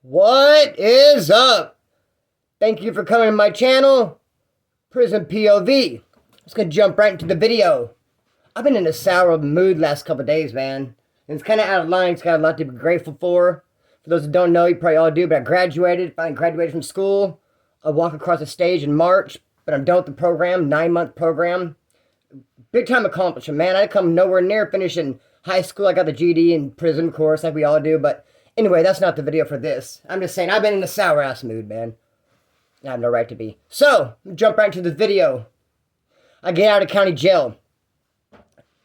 What is up? Thank you for coming to my channel, SplinterPOV. Let's go jump right into the video. I've been in a sour mood last couple days, man. And it's kind of out of line. It's got a lot to be grateful for. For those that don't know, you probably all do, but I finally graduated from school. I walk across the stage in March, but I'm done with the program, 9-month program. Big time accomplishment, man. I come nowhere near finishing high school. I got the GED in prison, of course, like we all do, but anyway, that's not the video for this. I'm just saying, I've been in a sour-ass mood, man. I have no right to be. So, jump right into the video. I get out of county jail.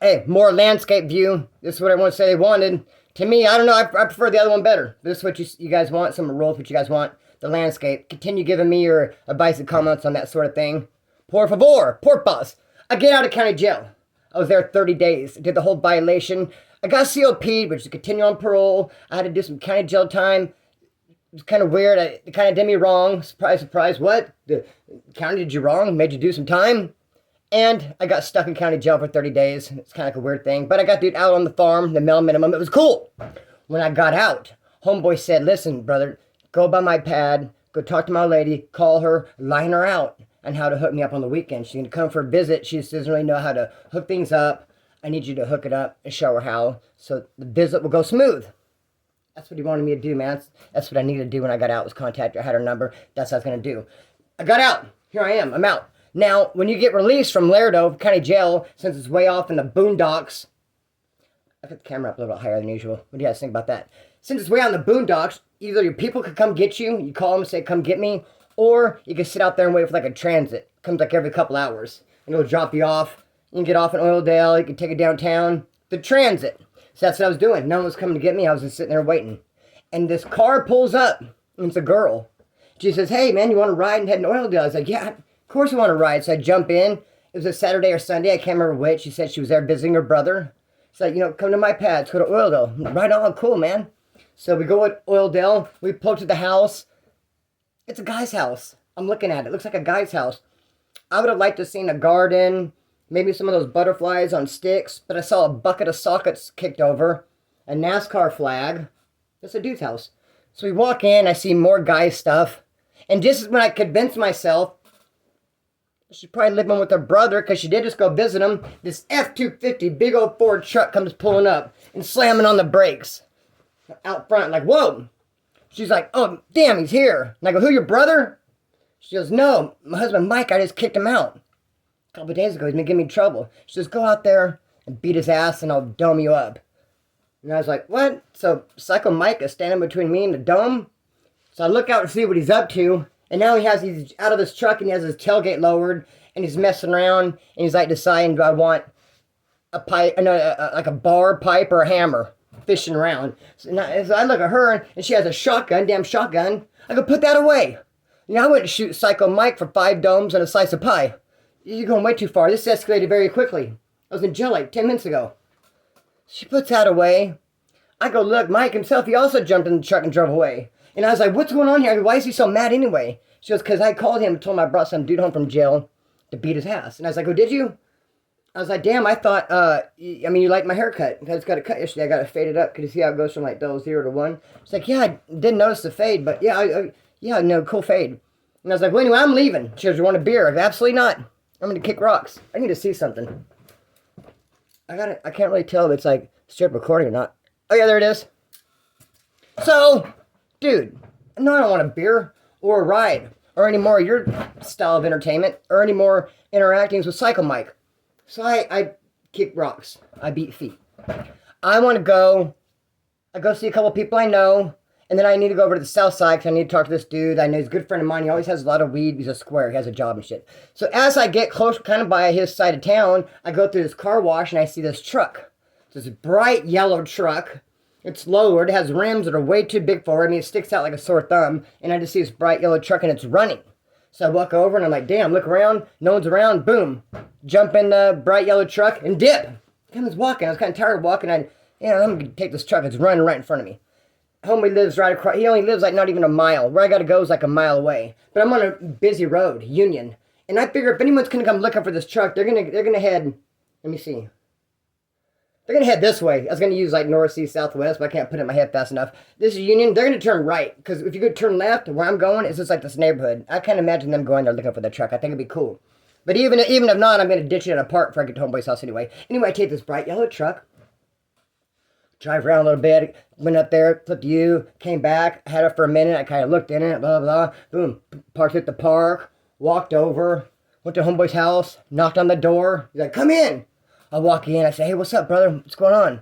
Hey, more landscape view. This is what everyone said they wanted. To me, I don't know, I prefer the other one better. This is what you guys want, some rules, what you guys want. The landscape. Continue giving me your advice and comments on that sort of thing. Por favor, porpas. I get out of county jail. I was there 30 days. Did the whole violation. I got COP'd, which is to continue on parole. I had to do some county jail time. It was kind of weird. It kind of did me wrong. Surprise, surprise. What? The county did you wrong? Made you do some time? And I got stuck in county jail for 30 days. It's kind of like a weird thing. But I got dude out on the farm, the male minimum. It was cool. When I got out, homeboy said, listen, brother, go by my pad, go talk to my lady, call her, line her out on how to hook me up on the weekend. She's going to come for a visit. She just doesn't really know how to hook things up. I need you to hook it up and show her how, so the visit will go smooth. That's what he wanted me to do, man. That's what I needed to do when I got out, was contact her. I had her number. That's what I was going to do. I got out. Here I am. I'm out. Now, when you get released from Laredo County Jail, since it's way off in the boondocks, I put the camera up a little bit higher than usual. What do you guys think about that? Since it's way out in the boondocks, either your people could come get you, you call them and say, come get me, or you can sit out there and wait for like a transit. It comes like every couple hours. And it'll drop you off. You can get off in Oildale, you can take it downtown. The transit. So that's what I was doing. No one was coming to get me. I was just sitting there waiting. And this car pulls up. And it's a girl. She says, hey, man, you want to ride and head to Oildale? I was like, yeah, of course I want to ride. So I jump in. It was a Saturday or Sunday. I can't remember which. She said she was there visiting her brother. She's like, come to my pad. Let's go to Oildale. Right on. Cool, man. So we go at Oildale. We pull to the house. It's a guy's house. I'm looking at it. It looks like a guy's house. I would have liked to have seen a garden, maybe some of those butterflies on sticks, but I saw a bucket of sockets kicked over, a NASCAR flag. It's a dude's house. So we walk in, I see more guy stuff, and just when I convinced myself she's probably living with her brother, because she did just go visit him, this F-250 big old Ford truck comes pulling up and slamming on the brakes out front, like, whoa. She's like, oh, damn, he's here. And I go, who, your brother? She goes, no, my husband Mike, I just kicked him out. A couple of days ago, he's been giving me trouble. She says, go out there and beat his ass and I'll dome you up. And I was like, what? So Psycho Mike is standing between me and the dome? So I look out to see what he's up to. And now he's out of this truck and he has his tailgate lowered. And he's messing around. And he's like deciding, do I want a pipe, like a bar, pipe, or a hammer? Fishing around. So I look at her and she has a shotgun, damn shotgun. I go, put that away. I went to shoot Psycho Mike for 5 domes and a slice of pie. You're going way too far. This escalated very quickly. I was in jail like 10 minutes ago. She puts that away. I go, look, Mike himself, he also jumped in the truck and drove away. And I was like, what's going on here? I go, why is he so mad anyway? She goes, because I called him and told him I brought some dude home from jail to beat his ass. And I was like, oh, did you? I was like, damn, I thought, you like my haircut. I just got it cut yesterday. I got it faded up. Could you see how it goes from like 0 to 1? She's like, yeah, I didn't notice the fade, but yeah, no, cool fade. And I was like, well, anyway, I'm leaving. She goes, you want a beer? I go, absolutely not. I'm going to kick rocks. I need to see something. I can't really tell if it's like strip recording or not. Oh, yeah, there it is. So, dude, no, I don't want a beer or a ride or any more of your style of entertainment or any more interactings with Psycho Mike. So I kick rocks. I beat feet. I want to go. I go see a couple people I know. And then I need to go over to the south side because I need to talk to this dude. I know he's a good friend of mine. He always has a lot of weed. He's a square. He has a job and shit. So as I get close, kind of by his side of town, I go through this car wash and I see this truck. It's this bright yellow truck. It's lowered. It has rims that are way too big for it. I mean, it sticks out like a sore thumb. And I just see this bright yellow truck and it's running. So I walk over and I'm like, damn, look around. No one's around. Boom. Jump in the bright yellow truck and dip. I was walking. I was kind of tired of walking. I'm going to take this truck. It's running right in front of me. Homie lives right across. He only lives like not even a mile. Where I gotta go is like a mile away. But I'm on a busy road, Union, and I figure if anyone's gonna come looking for this truck, they're gonna head. Let me see. They're going to head this way. I was going to use like north, east, southwest, but I can't put it in my head fast enough. This is Union. They're going to turn right. Because if you go turn left, where I'm going, it's just like this neighborhood. I can't imagine them going there looking for the truck. I think it'd be cool. But even if not, I'm going to ditch it in a park before I get to Homeboy's house anyway. Anyway, I take this bright yellow truck. Drive around a little bit. Went up there, flipped you, came back, had it for a minute. I kind of looked in it, blah, blah, blah. Boom. Parked at the park. Walked over. Went to Homeboy's house. Knocked on the door. He's like, come in. I walk in. I say, hey, what's up, brother? What's going on?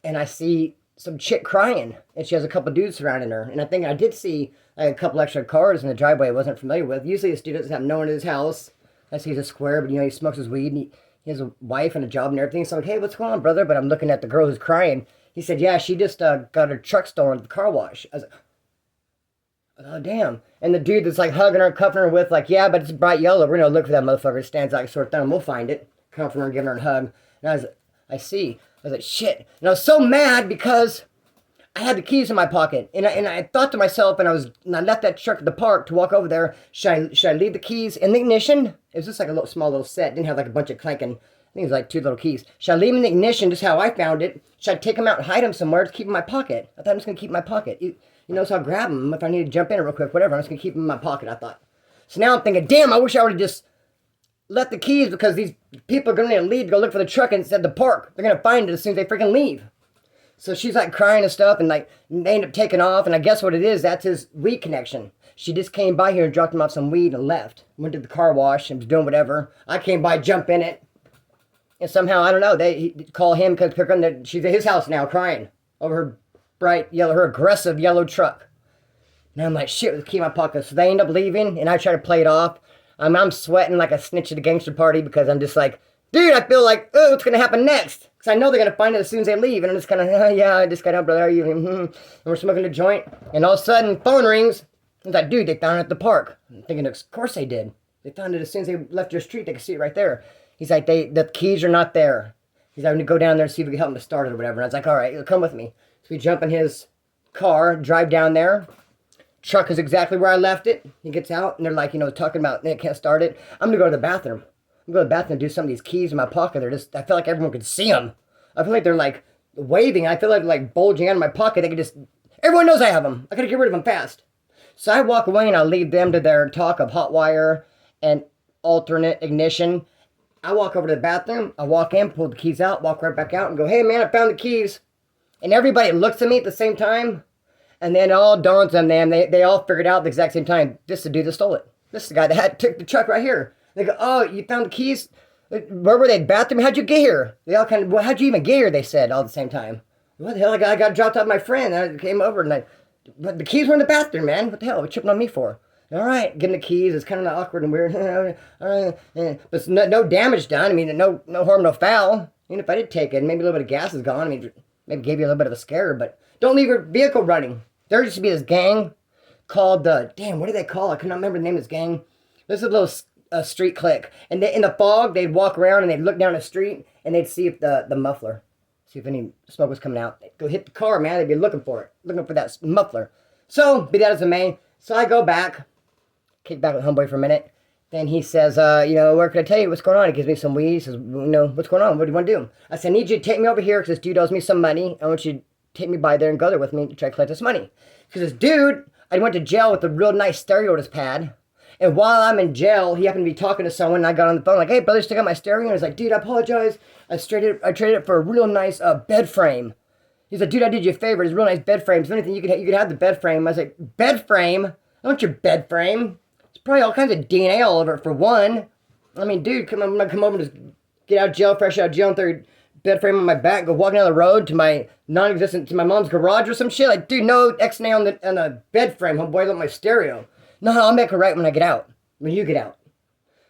And I see some chick crying, and she has a couple dudes surrounding her. And I think I did see like, a couple extra cars in the driveway I wasn't familiar with. Usually this dude doesn't have no one in his house. I see he's a square, but he smokes his weed, and he has a wife and a job and everything. So I'm like, hey, what's going on, brother? But I'm looking at the girl who's crying. He said, yeah, she just got her truck stolen at the car wash. I was like, oh, damn. And the dude that's like hugging her, cuffing her with like, yeah, but it's bright yellow. We're going to look for that motherfucker. It stands like a sore thumb. We'll find it. Comforting her, giving her a hug. And I see. I was like, shit. And I was so mad because I had the keys in my pocket. And I thought to myself, and I left that truck at the park to walk over there. Should I leave the keys in the ignition? It was just like a small little set. It didn't have like a bunch of clanking. I think it was like 2 little keys. Should I leave them in the ignition, just how I found it? Should I take them out and hide them somewhere to keep them in my pocket? I thought I'm just going to keep them in my pocket. You know, so I'll grab them if I need to jump in real quick, whatever. I'm just going to keep them in my pocket, I thought. So now I'm thinking, damn, I wish I would have just left the keys because these people are going to leave to go look for the truck instead of the park. They're going to find it as soon as they freaking leave. So she's like crying and stuff, and like they end up taking off, and I guess what it is, that's his weed connection. She just came by here and dropped him off some weed and left. Went to the car wash and was doing whatever. I came by, jump in it, and somehow, I don't know, they call him because she's at his house now crying over her bright yellow, her aggressive yellow truck. And I'm like, shit, with the key in my pocket. So they end up leaving, and I try to play it off. I'm sweating like a snitch at a gangster party because I'm just like, dude, I feel like, oh, what's going to happen next? Because I know they're going to find it as soon as they leave. And I'm just kind of, oh, yeah, I just got out, brother. How are you? And we're smoking a joint. And all of a sudden, phone rings. I was like, dude, they found it at the park. I'm thinking, of course they did. They found it as soon as they left your street. They could see it right there. He's like, the keys are not there. He's like, I'm going to go down there and see if we can help him to start it or whatever. And I was like, all right, come with me. So we jump in his car, drive down there. Truck is exactly where I left it. He gets out, and they're like, talking about, they can't start it. I'm going to go to the bathroom. I'm going to go to the bathroom and do some of these keys in my pocket. I feel like everyone could see them. I feel like they're like waving. I feel like they're like bulging out of my pocket. They could just, everyone knows I have them. I got to get rid of them fast. So I walk away, and I leave them to their talk of hot wire and alternate ignition. I walk over to the bathroom. I walk in, pull the keys out, walk right back out, and go, hey, man, I found the keys. And everybody looks at me at the same time. And then it all dawns on them. They all figured out at the exact same time. This is the dude that stole it. This is the guy that took the truck right here. They go, oh, you found the keys? Where were they? Bathroom? How'd you get here? They all kind of, well, how'd you even get here? They said all at the same time. What the hell? I got dropped off my friend. I came over and but the keys were in the bathroom, man. What the hell? What you tripping on me for? All right, getting the keys. It's kind of awkward and weird. But it's no damage done. I mean, no harm, no foul. Even if I did take it, maybe a little bit of gas is gone. I mean, maybe gave you a little bit of a scare, but don't leave your vehicle running. There used to be this gang called damn, what do they call it? I cannot remember the name of this gang. This is a little street clique. And in the fog, they'd walk around and they'd look down the street and they'd see if the muffler, see if any smoke was coming out. They'd go hit the car, man. They'd be looking for it, looking for that muffler. So, be that as it may. So I go back, kick back with homeboy for a minute. Then he says, where can I tell you what's going on? He gives me some weed. He says, what's going on? What do you want to do? I said, I need you to take me over here because this dude owes me some money. I want you to take me by there and go there with me to try to collect this money. Because this dude, I went to jail with a real nice stereo at his pad. And while I'm in jail, he happened to be talking to someone. And I got on the phone like, hey, brother, stick out my stereo. And I was like, dude, I apologize. I traded it for a real nice bed frame. He's like, dude, I did you a favor. It's a real nice bed frame. Is there anything you could have the bed frame? I was like, bed frame? I want your bed frame. There's probably all kinds of DNA all over it for one. I mean, dude, I'm going to come over and just get out of jail, fresh out of jail, and throw your bed frame on my back, go walking down the road to my to my mom's garage or some shit. Like, dude, no X-nay on the bed frame. Homeboy, look my stereo. No, I'll make it right when I get out. When you get out.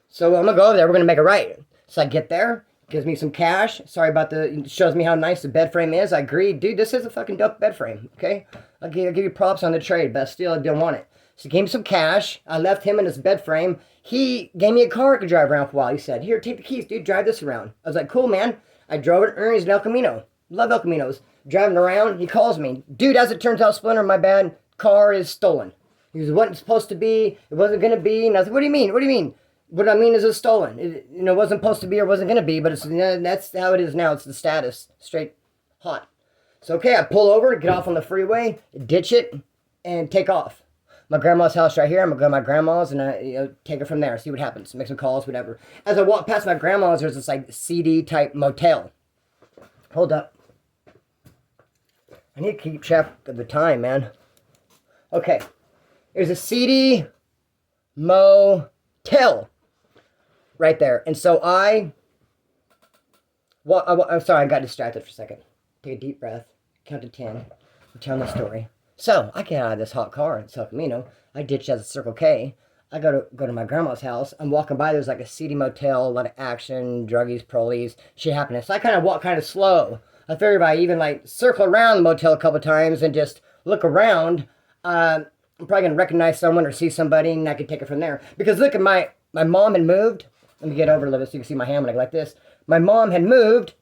So I'm going to go over there. We're going to make it right. So I get there. Gives me some cash. Sorry about shows me how nice the bed frame is. I agree. Dude, this is a fucking dope bed frame. Okay? I'll give you props on the trade, but still I didn't want it. So he gave me some cash. I left him in his bed frame. He gave me a car I could drive around for a while. He said, here, take the keys, dude. Drive this around. I was like, cool, man. I drove it to Ernie's in El Camino. Love El Caminos. Driving around, he calls me. Dude, as it turns out, Splinter, my bad, car is stolen. He was, it wasn't supposed to be. It wasn't going to be. And I was like, what do you mean? What do you mean? What I mean is it's stolen. It, wasn't supposed to be or wasn't going to be, but it's, that's how it is now. It's the status. Straight hot. So, okay, I pull over, get off on the freeway, ditch it, and take off. My grandma's house right here. I'm going to go to my grandma's and take it from there, see what happens. Make some calls, whatever. As I walk past my grandma's, there's this, like, CD-type motel. Hold up. I need to keep track of the time, man. Okay. There's a CD motel right there. And so I'm sorry, I got distracted for a second. Take a deep breath. Count to 10. I'm telling the story. So I get out of this hot car in El Camino. I ditch at the Circle K. I go to my grandma's house. I'm walking by. There's like a seedy motel, a lot of action, druggies, prolies, shit happening. So I kind of walk kind of slow. I figured if I even like circle around the motel a couple times and just look around, I'm probably gonna recognize someone or see somebody, and I could take it from there. Because look at my mom had moved. Let me get over a little bit so you can see my hand when I go like this. My mom had moved,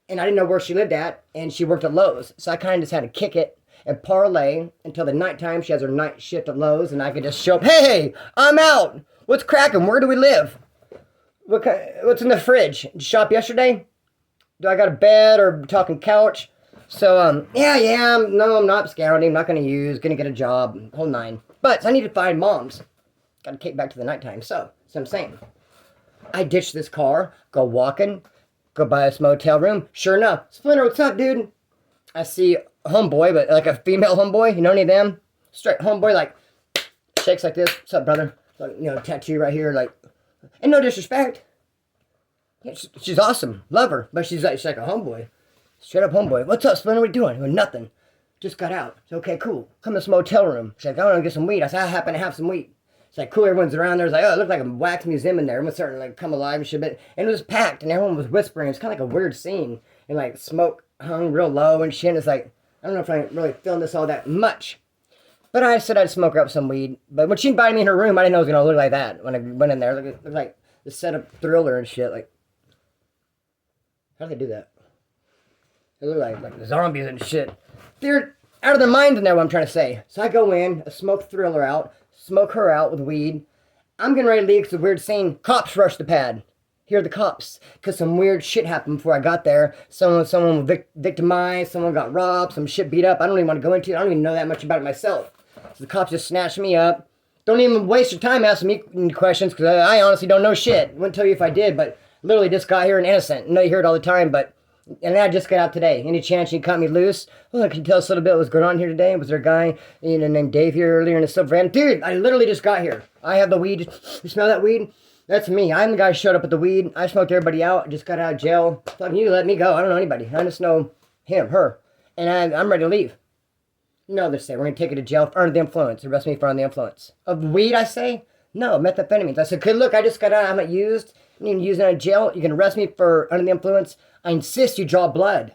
and I didn't know where she lived at, and she worked at Lowe's. So I kind of just had to kick it and parlay until the nighttime. She has her night shift at Lowe's, and I could just show up. Hey, I'm out. What's cracking? Where do we live? What's in the fridge? Did you shop yesterday? Do I got a bed or talking couch? So, yeah, no, I'm not scouting. I'm not going to use. Going to get a job. Whole nine. But I need to find moms. Got to kick back to the nighttime. So, that's what I'm saying. I ditch this car, go walking, go by this motel room. Sure enough, Splinter, what's up, dude? I see a homeboy, but like a female homeboy. You know any of them? Straight homeboy, like, shakes like this. What's up, brother? Like, tattoo right here, like, and no disrespect. Yeah, she's awesome. Love her. But she's like a homeboy. Straight up homeboy. What's up, Splinter? What are you doing? Well, nothing. Just got out. Said, okay, cool. Come to this motel room. She's like, I want to get some weed. I said, I happen to have some weed. It's like, cool, everyone's around there. It's like, oh, it looked like a wax museum in there. Everyone's starting to, like, come alive and shit. And it was packed, and everyone was whispering. It's kind of like a weird scene. And, like, smoke hung real low and shit. It's like, I don't know if I'm really feeling this all that much. But I said I'd smoke her up some weed. But when she invited me in her room, I didn't know it was going to look like that when I went in there. It looked like the setup Thriller and shit. Like, how do they do that? They look like zombies and shit. They're out of their minds in there, what I'm trying to say. So I go in, I smoke Thriller out, smoke her out with weed. I'm getting ready to leave because the weird scene. Cops rush the pad. Here are the cops. Because some weird shit happened before I got there. Someone was victimized, someone got robbed, some shit beat up. I don't even want to go into it. I don't even know that much about it myself. So the cops just snatched me up. Don't even waste your time asking me any questions because I honestly don't know shit. Wouldn't tell you if I did, but literally just got here and innocent. I know you hear it all the time, but... And I just got out today. Any chance you cut me loose? Well, can you tell us a little bit what was going on here today? Was there a guy named Dave here earlier in the silver van? Dude, I literally just got here. I have the weed. You smell that weed? That's me. I'm the guy who showed up with the weed. I smoked everybody out. I just got out of jail. Fucking you let me go. I don't know anybody. I just know him, her. And I'm ready to leave. No, they say, we're going to take you to jail for under the influence. Arrest me for under the influence. Of weed, I say? No, methamphetamines. I said, good, look, I just got out. I haven't used. You need to use it in jail. You can arrest me for under the influence. I insist you draw blood.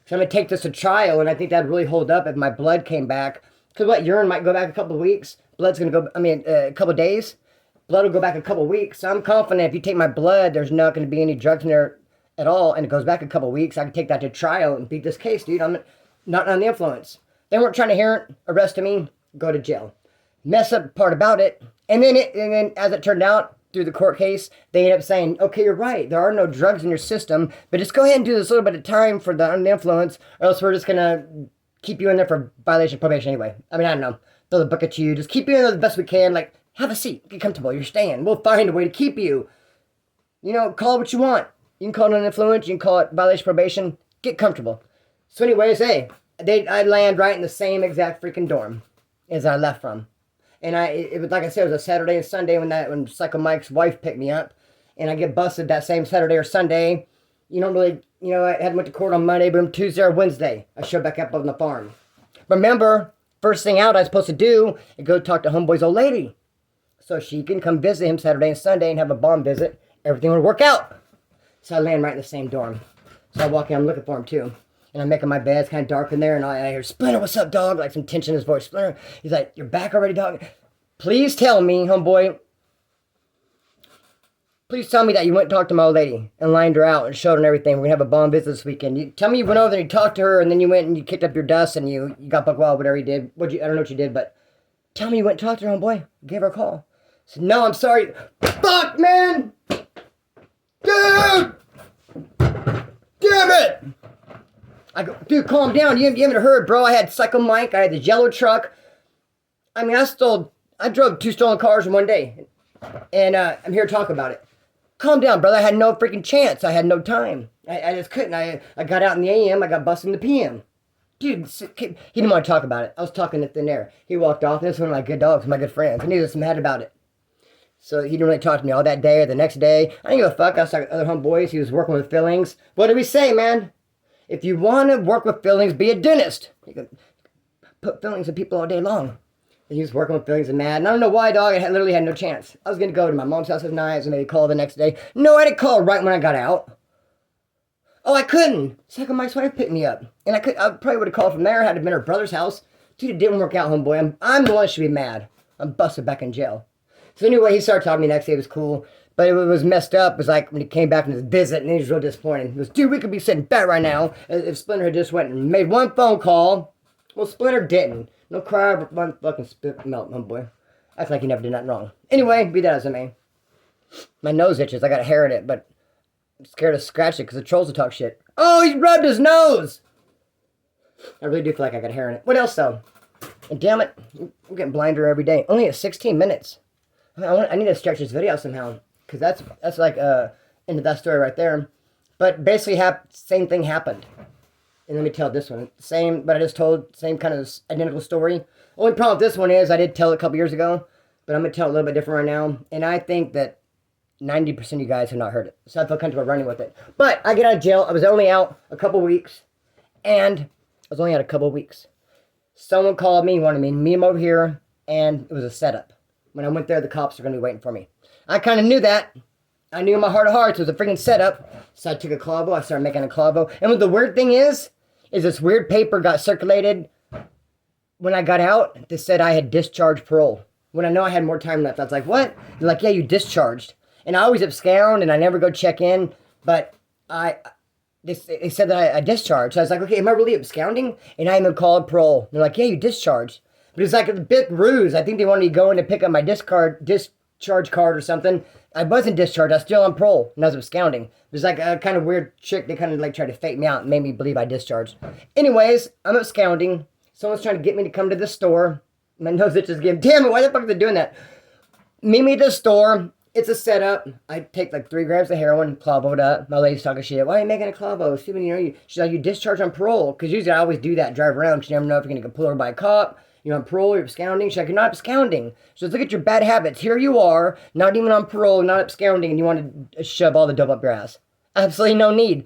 So I'm going to take this to trial, and I think that'd really hold up if my blood came back. Because what, urine might go back a couple of weeks. Blood's going to go, a couple of days. Blood will go back a couple of weeks. So I'm confident if you take my blood, there's not going to be any drugs in there at all, and it goes back a couple of weeks. I can take that to trial and beat this case, dude. I'm not on the influence. They weren't trying to hear it, arrested me, go to jail. Mess up part about it. And then as it turned out, through the court case, they ended up saying, okay, you're right, there are no drugs in your system, but just go ahead and do this little bit of time for the under the influence, or else we're just going to keep you in there for violation of probation anyway. I mean, I don't know. Throw the book at you. Just keep you in there the best we can. Like, have a seat. Get comfortable. You're staying. We'll find a way to keep you. Call it what you want. You can call it an influence. You can call it violation of probation. Get comfortable. So anyways, hey, I land right in the same exact freaking dorm as I left from. And it was, like I said, it was a Saturday and Sunday when Psycho Mike's wife picked me up. And I get busted that same Saturday or Sunday. You don't really, I had went to court on Monday, boom, Tuesday or Wednesday. I showed back up on the farm. Remember, first thing out I was supposed to do is go talk to homeboy's old lady. So she can come visit him Saturday and Sunday and have a bomb visit. Everything would work out. So I land right in the same dorm. So I walk in, I'm looking for him too. And I'm making my bed, it's kind of dark in there, and I hear, Splinter, what's up, dog? Like some tension in his voice. Splinter, he's like, you're back already, dog? Please tell me, homeboy, please tell me that you went and talked to my old lady and lined her out and showed her and everything. We're going to have a bomb visit this weekend. Tell me you went over there and you talked to her, and then you went and you kicked up your dust and you got buck wild, whatever you did. I don't know what you did, but tell me you went and talked to her, homeboy. Gave her a call. I said, no, I'm sorry. Fuck! fuck, man? Dude! Damn it! I go, dude, calm down. You haven't heard, bro. I had Psycho Mike. I had the yellow truck. I mean, I drove 2 stolen cars in one day. And I'm here to talk about it. Calm down, brother. I had no freaking chance. I had no time. I just couldn't. I got out in the AM. I got busted in the PM. Dude, he didn't want to talk about it. I was talking to thin air. He walked off. This is one of my good dogs, my good friends. And he was mad about it. So he didn't really talk to me all that day or the next day. I didn't give a fuck. I was talking to other homeboys. He was working with fillings. What did we say, man? If you want to work with fillings, be a dentist. You can put fillings in people all day long. He was working with fillings and mad. And I don't know why, dog. I literally had no chance. I was going to go to my mom's house at night and maybe call the next day. No, I didn't call right when I got out. Oh, I couldn't. Psycho Mike's wife picked me up. And I probably would have called from there. Had to been her brother's house. Dude, it didn't work out, homeboy. I'm the one that should be mad. I'm busted back in jail. So anyway, he started talking to me next day. It was cool. But it was messed up. It was like when he came back from his visit and he was real disappointed. He goes, dude, we could be sitting fat right now if Splinter had just went and made one phone call. Well, Splinter didn't. No cry over one fucking spit melt, homeboy. Acts like he never did nothing wrong. Anyway, be that as it may. My nose itches. I got a hair in it, but I'm scared to scratch it because the trolls will talk shit. Oh, he rubbed his nose! I really do feel like I got hair in it. What else, though? And damn it, I'm getting blinder every day. Only at 16 minutes. I need to stretch this video somehow. Because that's like, into that story right there. But basically, same thing happened. And let me tell this one. Same, but I just told same kind of identical story. Only problem with this one is I did tell it a couple years ago. But I'm going to tell it a little bit different right now. And I think that 90% of you guys have not heard it. So I feel comfortable running with it. But I get out of jail. I was only out a couple weeks. And I was only out a couple weeks. Someone called me, wanted me to meet him over here. And it was a setup. When I went there, the cops were going to be waiting for me. I kind of knew that. I knew in my heart of hearts it was a freaking setup. So I took a clavo. I started making a clavo. And what the weird thing is this weird paper got circulated when I got out that said I had discharged parole. When I know I had more time left, I was like, what? They're like, yeah, you discharged. And I always abscond and I never go check in. But they said that I discharged. So I was like, okay, am I really absconding? And I even called parole. They're like, yeah, you discharged. But it's like a big ruse. I think they wanted me to go in to pick up my discharge card or something. I wasn't discharged. I was still on parole. And I was absconding. There's like a kind of weird chick. They kind of like tried to fake me out and made me believe I discharged. Anyways, I'm absconding. Someone's trying to get me to come to the store. My nose itches again. Damn it, why the fuck are they doing that? Meet me at the store. It's a setup. I take like 3 grams of heroin, clavoed up. My lady's talking shit. Why are you making a clavo? She's like, you discharged on parole. Because usually I always do that, drive around. Because you never know if you're going to get pulled over by a cop. You're on parole, you're absconding. She's like, you're not absconding. So look at your bad habits. Here you are, not even on parole, not absconding, and you want to shove all the dope up your ass. Absolutely no need.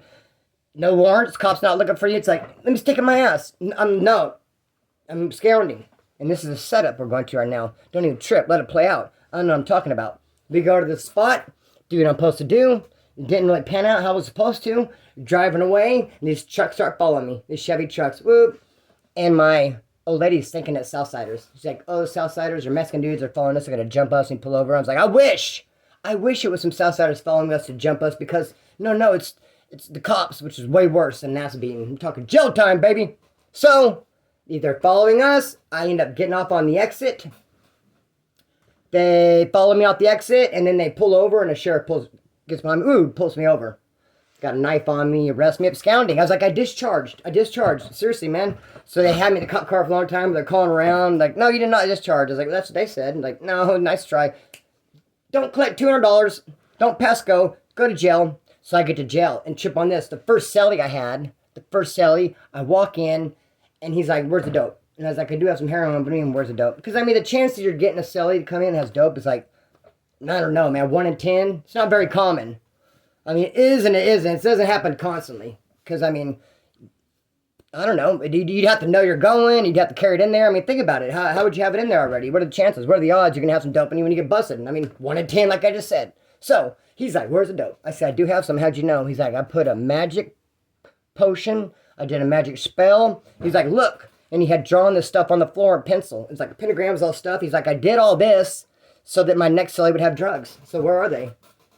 No warrants, cops not looking for you. It's like, let me stick in my ass. I'm absconding. And this is a setup we're going to right now. Don't even trip, let it play out. I don't know what I'm talking about. We go to the spot, do what I'm supposed to do. It didn't really pan out how I was supposed to. Driving away, and these trucks start following me. These Chevy trucks, whoop. And my old lady's thinking at Southsiders. She's like, oh, Southsiders or Mexican dudes are following us. They're going to jump us and pull over. I was like, I wish it was some Southsiders following us to jump us because, no, it's the cops, which is way worse than ass beating. I'm talking jail time, baby. So, they're following us. I end up getting off on the exit. They follow me off the exit, and then they pull over, and the sheriff gets behind me. Pulls me over. Got a knife on me, arrest me, absconding. I was like, I discharged. Seriously, man. So they had me in the cop car for a long time. They're calling around, like, no, you did not discharge. I was like, that's what they said. And like, no, nice try. Don't collect $200. Don't pass go. Go to jail. So I get to jail and trip on this. The first cellie I had, I walk in, and he's like, where's the dope? And I was like, I do have some heroin, but I mean, where's the dope? Because, I mean, the chances you're getting a cellie to come in that has dope is like, I don't know, man, 1 in 10. It's not very common. I mean, it is and it isn't. It doesn't happen constantly. Because, I mean, I don't know. You'd have to know you're going. You'd have to carry it in there. I mean, think about it. How would you have it in there already? What are the chances? What are the odds you're going to have some dope in you when you get busted? I mean, 1 in 10, like I just said. So, he's like, where's the dope? I said, I do have some. How'd you know? He's like, I put a magic potion. I did a magic spell. He's like, look. And he had drawn this stuff on the floor in pencil. It's like pentagrams, all stuff. He's like, I did all this so that my next cellie would have drugs. So, where are they?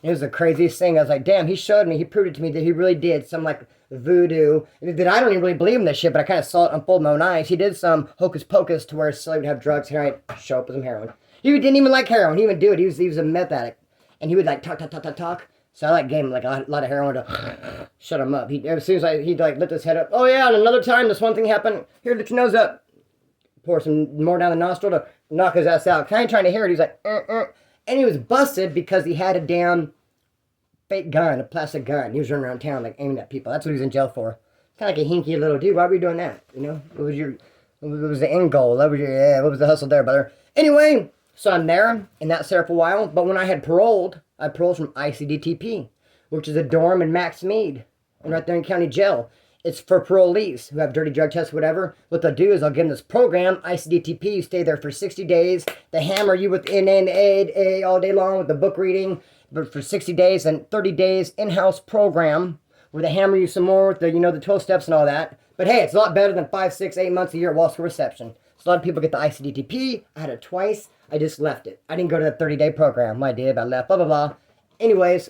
It was the craziest thing. I was like, damn, he showed me. He proved it to me that he really did some, like, voodoo. That I don't even really believe in this shit, but I kind of saw it unfold in my own eyes. He did some hocus pocus to where his cellie would have drugs. Here I show up with some heroin. He didn't even like heroin. He didn't even do it. He was a meth addict. And he would like talk. So I like gave him like a lot of heroin to shut him up. As soon as he'd like lift his head up. Oh yeah, and another time this one thing happened. Here, lift your nose up. Pour some more down the nostril to knock his ass out. Kind of trying to hear it. He's like, And he was busted because he had a damn fake gun, a plastic gun. He was running around town like aiming at people. That's what he was in jail for. Kind of like a hinky little dude. Why were you doing that? You know, what was the end goal? What was the hustle there, brother? Anyway, so I'm there, and that's there for a while. But when I had paroled, I paroled from ICDTP, which is a dorm in Max Mead, and right there in county jail. It's for parolees who have dirty drug tests, whatever. What they'll do is I'll give them this program, ICDTP. You stay there for 60 days. They hammer you with NA and A all day long with the book reading, but for 60 days and 30 days in-house program where they hammer you some more with the, the 12 steps and all that. But hey, it's a lot better than 5, 6, 8 months a year at Wall School Reception. So a lot of people get the ICDTP. I had it twice. I just left it. I didn't go to the 30-day program. I did, but I left, blah, blah, blah. Anyways,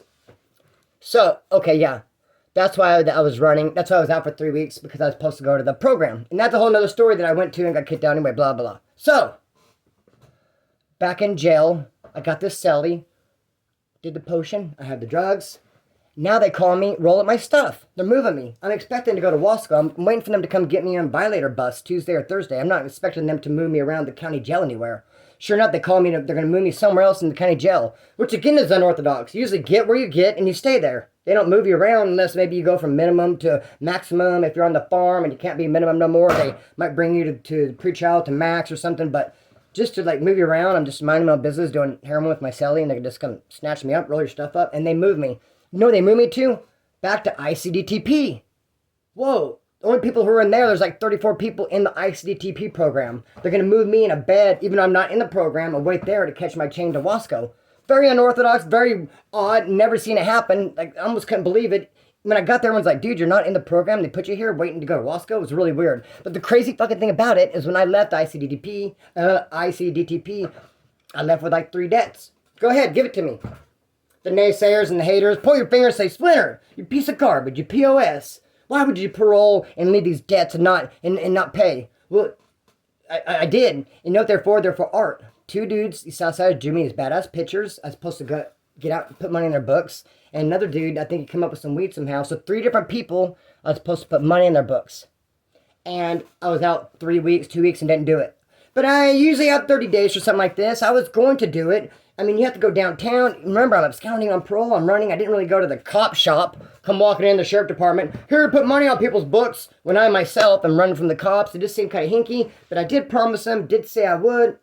so, okay, yeah. That's why I was running. That's why I was out for 3 weeks, because I was supposed to go to the program. And that's a whole nother story that I went to and got kicked out anyway, blah, blah, blah. So, back in jail, I got this celly, did the potion, I had the drugs. Now they call me, roll up my stuff. They're moving me. I'm expecting to go to Wasco. I'm waiting for them to come get me on Violator bus Tuesday or Thursday. I'm not expecting them to move me around the county jail anywhere. Sure enough, they call me, they're going to move me somewhere else in the county jail, which again is unorthodox. You usually get where you get and you stay there. They don't move you around unless maybe you go from minimum to maximum. If you're on the farm and you can't be minimum no more, they might bring you to pre-trial to max or something. But just to like move you around, I'm just minding my business, doing heroin with my celly, and they can just come snatch me up, roll your stuff up, and they move me. You know where they move me to? Back to ICDTP. Whoa. The only people who are in there's like 34 people in the ICDTP program. They're going to move me in a bed, even though I'm not in the program, and wait there to catch my chain to Wasco. Very unorthodox, very odd, never seen it happen. Like, I almost couldn't believe it. When I got there, everyone's like, dude, you're not in the program. They put you here waiting to go to Wasco. It was really weird. But the crazy fucking thing about it is when I left ICDTP, I left with like 3 debts. Go ahead, give it to me. The naysayers and the haters, pull your finger and say, Splinter, you piece of garbage, you POS. Why would you parole and leave these debts and not pay? Well, I did. You know what they're for? They're for art. 2 dudes, the Southside Jimmy, is badass pictures. I was supposed to get out and put money in their books. And another dude, I think he came up with some weed somehow. So 3 different people, I was supposed to put money in their books. And I was out 3 weeks, 2 weeks, and didn't do it. But I usually have 30 days or something like this. I was going to do it. I mean, you have to go downtown. Remember, I'm absconding on parole. I'm running. I didn't really go to the cop shop. Come walking in the sheriff department. Here, put money on people's books. When I myself am running from the cops. It just seemed kind of hinky. But I did promise them. Did say I would.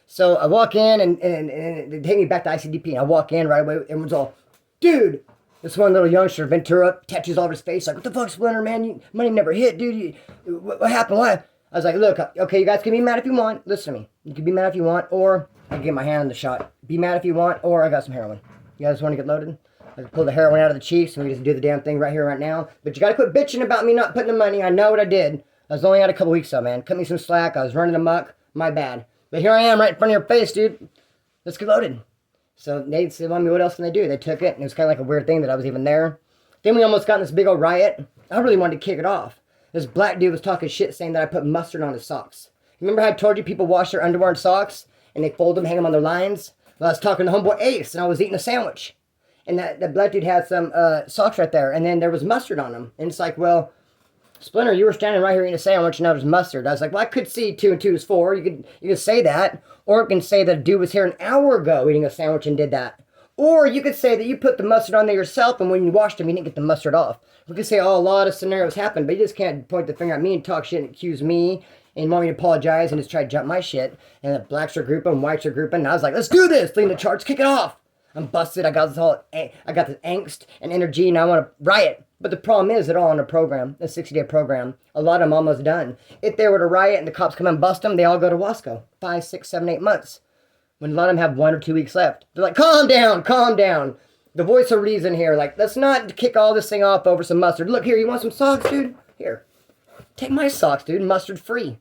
So I walk in and they take me back to ICDP. And I walk in right away. Everyone's all, dude. This one little youngster, Ventura, tattoos all over his face. Like, what the fuck, Splinter, man? Money never hit, dude. What happened? Why? I was like, look, okay, you guys can be mad if you want. Listen to me. You can be mad if you want, or I can get my hand on the shot. Be mad if you want, or I got some heroin. You guys want to get loaded? I can pull the heroin out of the Chiefs, and we just do the damn thing right here, right now. But you got to quit bitching about me not putting the money. I know what I did. I was only out a couple weeks, though, man. Cut me some slack. I was running amok. My bad. But here I am right in front of your face, dude. Let's get loaded. So they said, well, I mean, what else can they do? They took it, and it was kind of like a weird thing that I was even there. Then we almost got in this big old riot. I really wanted to kick it off. This black dude was talking shit saying that I put mustard on his socks. Remember how I told you people wash their underwear and socks? And they fold them, hang them on their lines? Well, I was talking to homeboy Ace, and I was eating a sandwich. And that black dude had some socks right there, and then there was mustard on them. And it's like, well, Splinter, you were standing right here eating a sandwich, and now there's mustard. I was like, well, I could see 2 and 2 is 4. You could say that. Or it can say that a dude was here an hour ago eating a sandwich and did that. Or you could say that you put the mustard on there yourself, and when you washed them, you didn't get the mustard off. We could say, oh, a lot of scenarios happen, but you just can't point the finger at me and talk shit and accuse me and want me to apologize and just try to jump my shit. And the blacks are grouping, whites are grouping, and I was like, let's do this! Leading the charge, kick it off! I'm busted, I got this angst and energy, and I want to riot. But the problem is, they're all on a program, a 60-day program. A lot of them almost done. If they were to riot and the cops come and bust them, they all go to Wasco. 5, 6, 7, 8 months. When a lot of them have 1 or 2 weeks left. They're like, calm down, calm down. The voice of reason here. Like, let's not kick all this thing off over some mustard. Look here, you want some socks, dude? Here. Take my socks, dude. Mustard free.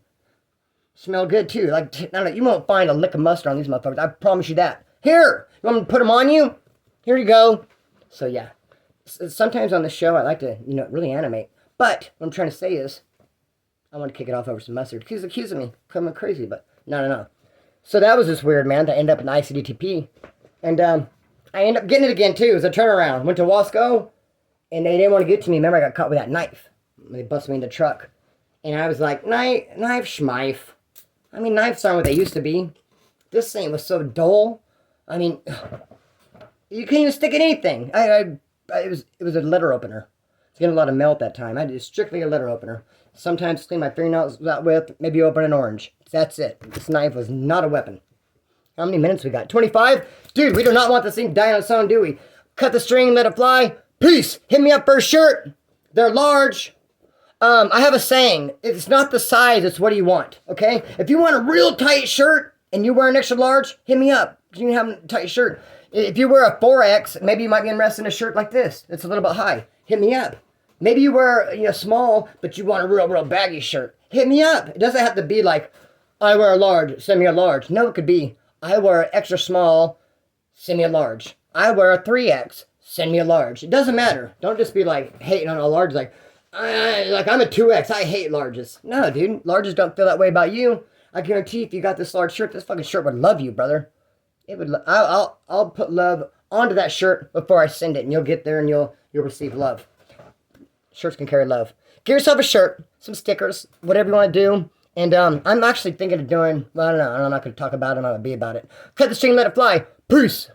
Smell good, too. Like, no, you won't find a lick of mustard on these motherfuckers. I promise you that. Here! You want me to put them on you? Here you go. So, yeah. Sometimes on the show, I like to, really animate. But what I'm trying to say is, I want to kick it off over some mustard. He's accusing me. Coming crazy, but no. So that was just weird, man, to end up in ICDTP. And I ended up getting it again, too. It was a turnaround. Went to Wasco, and they didn't want to get to me. Remember, I got caught with that knife. They busted me in the truck. And I was like, knife, schmife. I mean, knives aren't what they used to be. This thing was so dull. I mean, you can't even stick in anything. It was a letter opener. I was getting a lot of mail at that time. I did strictly a letter opener. Sometimes clean my fingernails out with, maybe open an orange. That's it. This knife was not a weapon. How many minutes we got? 25? Dude, we do not want this thing dying on its own, do we? Cut the string, let it fly. Peace. Hit me up for a shirt. They're large. I have a saying. It's not the size, it's what do you want, okay? If you want a real tight shirt and you wear an extra large, hit me up. You can have a tight shirt. If you wear a 4X, maybe you might be interested in a shirt like this. It's a little bit high. Hit me up. Maybe you wear small, but you want a real baggy shirt. Hit me up. It doesn't have to be like, I wear a large, send me a large. No, it could be, I wear an extra small, send me a large. I wear a 3X, send me a large. It doesn't matter. Don't just be like hating on a large like I'm a 2X, I hate larges. No, dude, larges don't feel that way about you. I guarantee if you got this large shirt, this fucking shirt would love you, brother. It would. I'll put love onto that shirt before I send it, and you'll get there and you'll receive love. Shirts can carry love. Get yourself a shirt, some stickers, whatever you want to do. And I'm actually thinking of doing, well, I don't know. I'm not going to talk about it. I'm not going to be about it. Cut the string, let it fly. Peace.